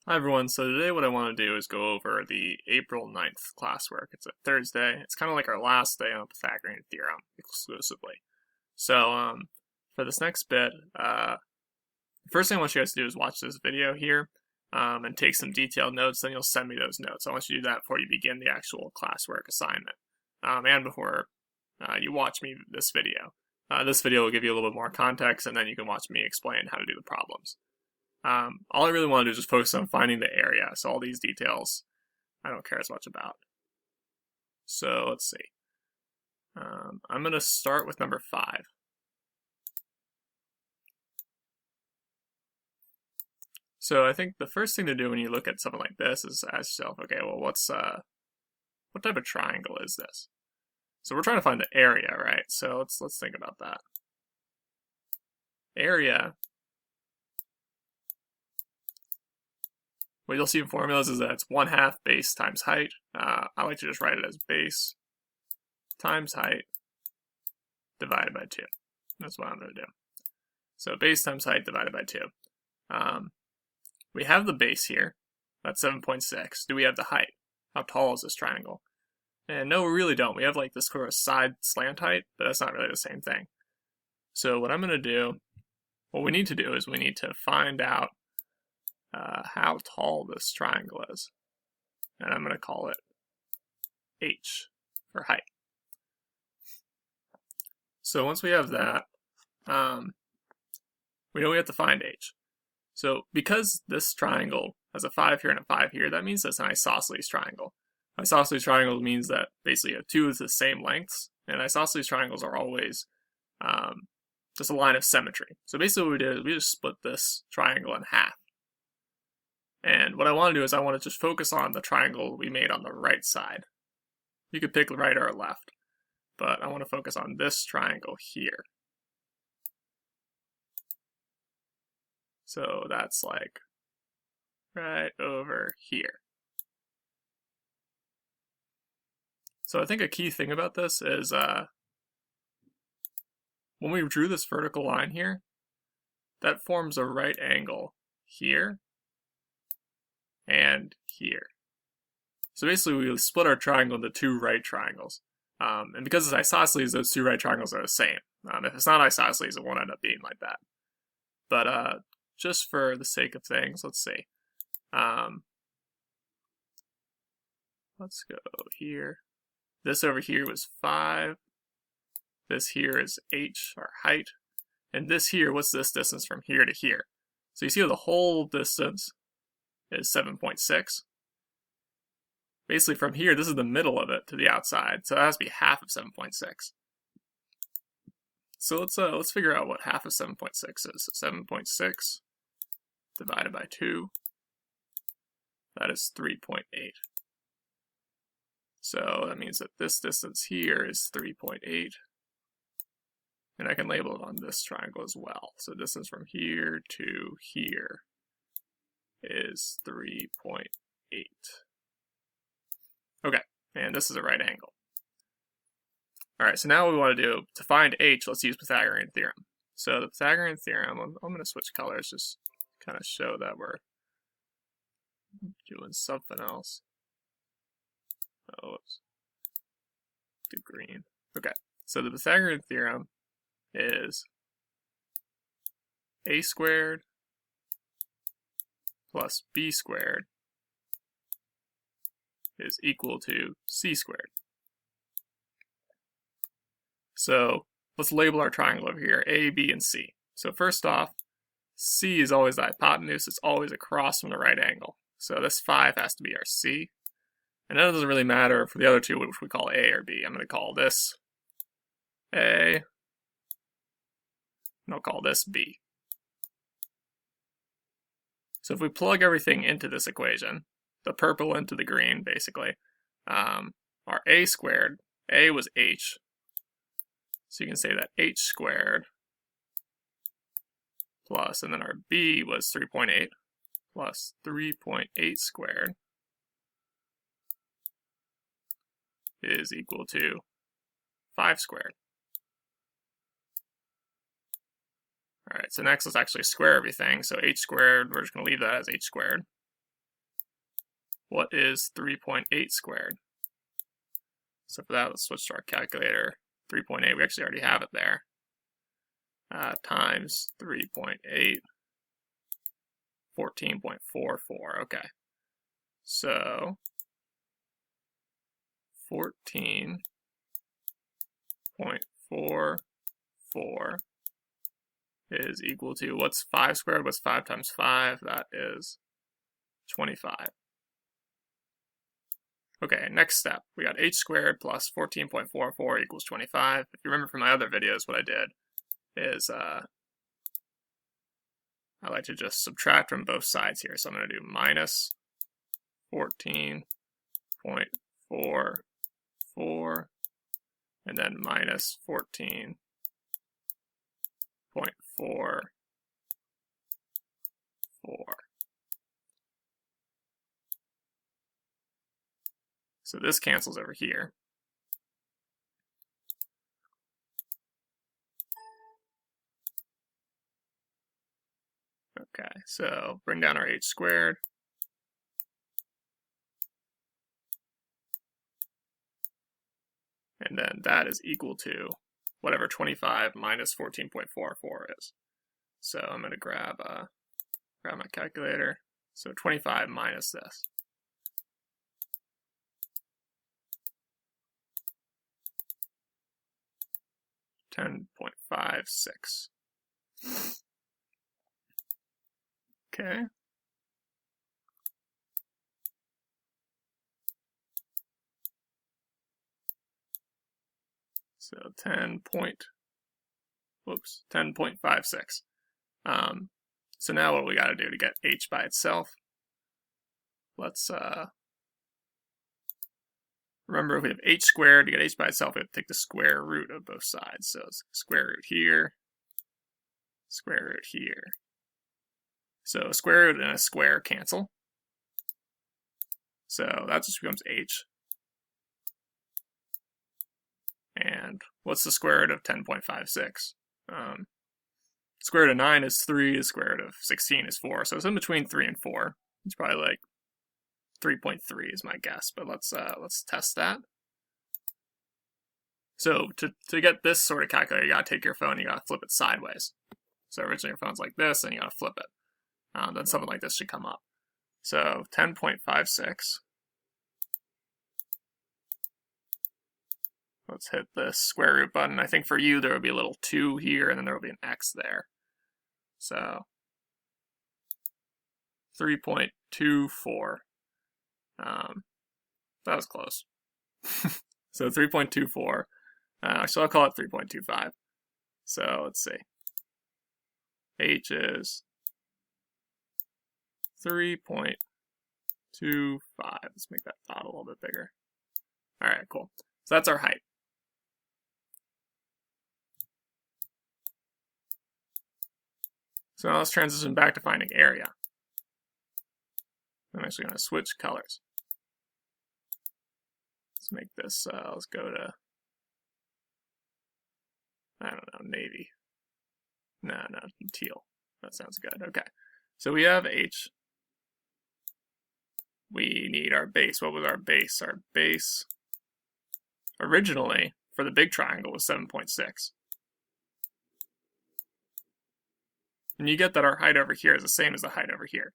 Hi everyone, so today what I want to do is go over the April 9th classwork. It's a Thursday. It's kind of like our last day on Pythagorean Theorem exclusively. So for this next bit, the first thing I want you guys to do is watch this video here and take some detailed notes, then you'll send me those notes. I want you to do that before you begin the actual classwork assignment and before you watch me this video. This video will give you a little bit more context, and then you can watch me explain how to do the problems. All I really want to do is just focus on finding the area, so all these details I don't care as much about. So let's see. I'm going to start with number 5. So I think the first thing to do when you look at something like this is ask yourself, okay, well, what type of triangle is this? So we're trying to find the area, right? So let's think about that. Area, what you'll see in formulas is that it's 1/2 base times height. I like to just write it as base times height divided by 2. That's what I'm going to do. So base times height divided by 2. We have the base here. That's 7.6. Do we have the height? How tall is this triangle? And no, we really don't. We have like this sort of side slant height, but that's not really the same thing. So what I'm going to do, what we need to do is we need to find out how tall this triangle is. And I'm going to call it h for height. So once we have that, we know we have to find h. So because this triangle has a 5 here and a 5 here, that means it's an isosceles triangle. Isosceles triangle means that basically you have two of the same lengths, and isosceles triangles are always just a line of symmetry. So basically what we did is we just split this triangle in half. And what I want to do is I want to just focus on the triangle we made on the right side. You could pick right or left, but I want to focus on this triangle here. So that's like right over here. So I think a key thing about this is when we drew this vertical line here, that forms a right angle here and here. So basically we split our triangle into two right triangles. And because it's isosceles, those two right triangles are the same. If it's not isosceles, it won't end up being like that. But just for the sake of things, let's see. Let's go here. This over here was 5. This here is h, our height. And this here, what's this distance from here to here? So you see how the whole distance is 7.6. Basically from here, this is the middle of it to the outside, so that has to be half of 7.6. So let's figure out what half of 7.6 is. So 7.6 divided by 2, that is 3.8. So that means that this distance here is 3.8. And I can label it on this triangle as well. So distance from here to here is 3.8. Okay, and this is a right angle. Alright, so now what we want to do, to find h, let's use Pythagorean Theorem. So the Pythagorean Theorem, I'm going to switch colors, just kind of show that we're doing something else. Oh, whoops. Do green. Okay, so the Pythagorean Theorem is a squared plus b squared is equal to c squared. So let's label our triangle over here, A, B, and C. So first off, C is always the hypotenuse. It's always across from the right angle. So this 5 has to be our C. And then it doesn't really matter for the other two, which we call A or B. I'm going to call this A, and I'll call this B. So if we plug everything into this equation, the purple into the green, basically, our A squared, A was h, so you can say that h squared plus, and then our b was 3.8, plus 3.8 squared is equal to 5 squared. Alright, so next let's actually square everything. So h squared, we're just going to leave that as h squared. what is 3.8 squared? So for that, let's switch to our calculator. 3.8, we actually already have it there. Times 3.8, 14.44. Okay. So 14.44 is equal to, what's 5 squared? What's 5 times 5? That is 25. Okay, next step. We got h squared plus 14.44 equals 25. If you remember from my other videos, what I did is I like to just subtract from both sides here. So I'm going to do minus 14.44 and then minus 14.44. So this cancels over here. Okay, so bring down our h squared. And then that is equal to whatever 25 minus 14.44 is. So I'm going to grab my calculator. So 25 minus this. 10.56. Okay. So 10.56. So now what we got to do to get h by itself, let's remember if we have h squared, to get h by itself, we have to take the square root of both sides. So it's square root here, square root here. So a square root and a square cancel. So that just becomes h. And what's the square root of 10.56? Square root of 9 is 3, the square root of 16 is 4. So it's in between 3 and 4. It's probably like 3.3 is my guess, but let's test that. So to get this sort of calculator, you gotta take your phone, you gotta flip it sideways. So originally your phone's like this, and you gotta flip it. Then something like this should come up. So 10.56. Let's hit this square root button. I think for you there will be a little 2 here, and then there will be an x there. So 3.24. That was close. So 3.24. So I'll call it 3.25. So let's see. H is 3.25. Let's make that dot a little bit bigger. All right, cool. So that's our height. So now let's transition back to finding area. I'm actually going to switch colors. Let's make this, let's go to, I don't know, navy. No, teal. That sounds good. Okay. So we have H. We need our base. What was our base? Our base originally for the big triangle was 7.6. And you get that our height over here is the same as the height over here.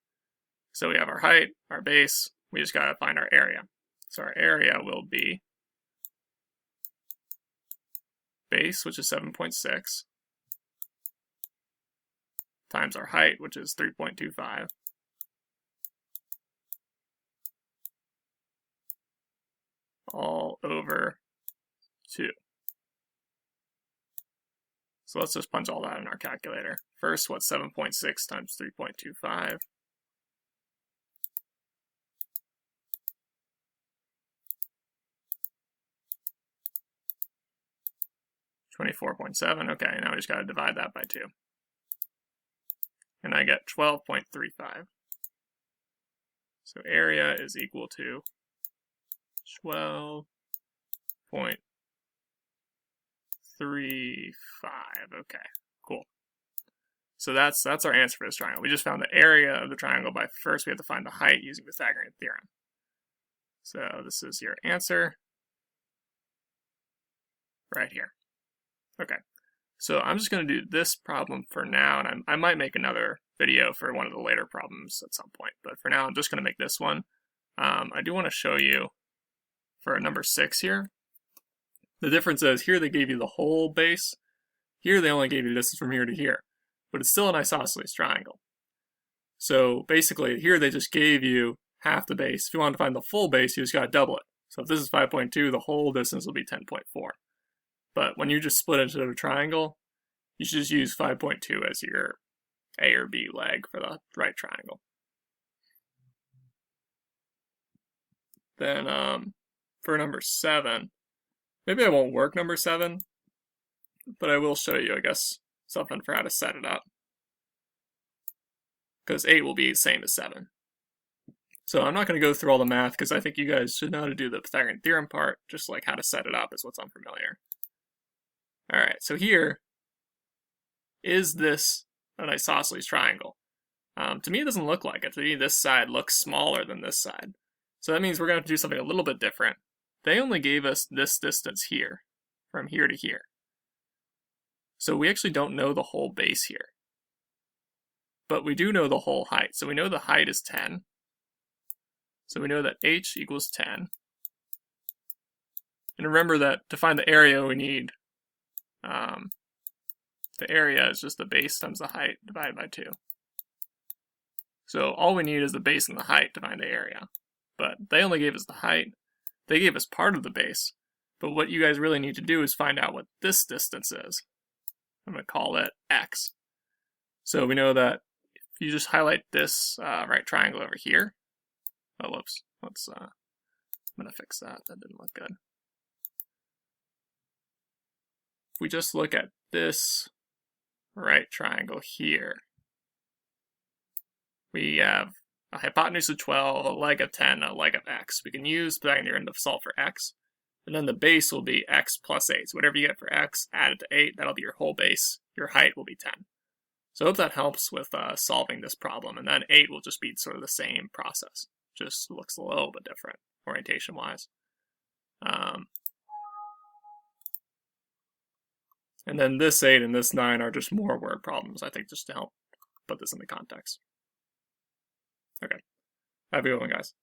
So we have our height, our base, we just gotta find our area. So our area will be base, which is 7.6, times our height, which is 3.25, all over 2. So let's just punch all that in our calculator. First, what's 7.6 times 3.25? $24.7. Okay, now we just got to divide that by 2. And I get 12.35. So area is equal to 12.35. Okay, cool. So that's our answer for this triangle. We just found the area of the triangle by first we have to find the height using Pythagorean theorem. So this is your answer right here. Okay, so I'm just going to do this problem for now, and I might make another video for one of the later problems at some point, but for now I'm just going to make this one. I do want to show you for number 6 here. The difference is here they gave you the whole base. Here they only gave you distance from here to here, but it's still an isosceles triangle. So basically here they just gave you half the base. If you want to find the full base, you just got to double it. So if this is 5.2, the whole distance will be 10.4. But when you just split into a triangle, you should just use 5.2 as your A or B leg for the right triangle. Then for number 7, maybe I won't work number 7, but I will show you, I guess, something for how to set it up. Because 8 will be the same as 7. So I'm not going to go through all the math, because I think you guys should know how to do the Pythagorean Theorem part, just like how to set it up is what's unfamiliar. Alright, so here, is this an isosceles triangle? To me it doesn't look like it. To me this side looks smaller than this side. So that means we're going to have to do something a little bit different. They only gave us this distance here, from here to here. So we actually don't know the whole base here. But we do know the whole height. So we know the height is 10. So we know that h equals 10. And remember that to find the area we need, the area is just the base times the height divided by 2. So all we need is the base and the height to find the area. But they only gave us the height. They gave us part of the base. But what you guys really need to do is find out what this distance is. I'm going to call it x. So we know that if you just highlight this right triangle over here. Oh, whoops. I'm going to fix that. That didn't look good. If we just look at this right triangle here, we have a hypotenuse of 12, a leg of 10, a leg of x. We can use Pythagorean Theorem to solve for x. And then the base will be x plus 8. So whatever you get for x, add it to 8. That'll be your whole base. Your height will be 10. So I hope that helps with solving this problem. And then 8 will just be sort of the same process. Just looks a little bit different orientation-wise. And then this 8 and this 9 are just more word problems, I think, just to help put this into context. Okay. Have a good one, guys.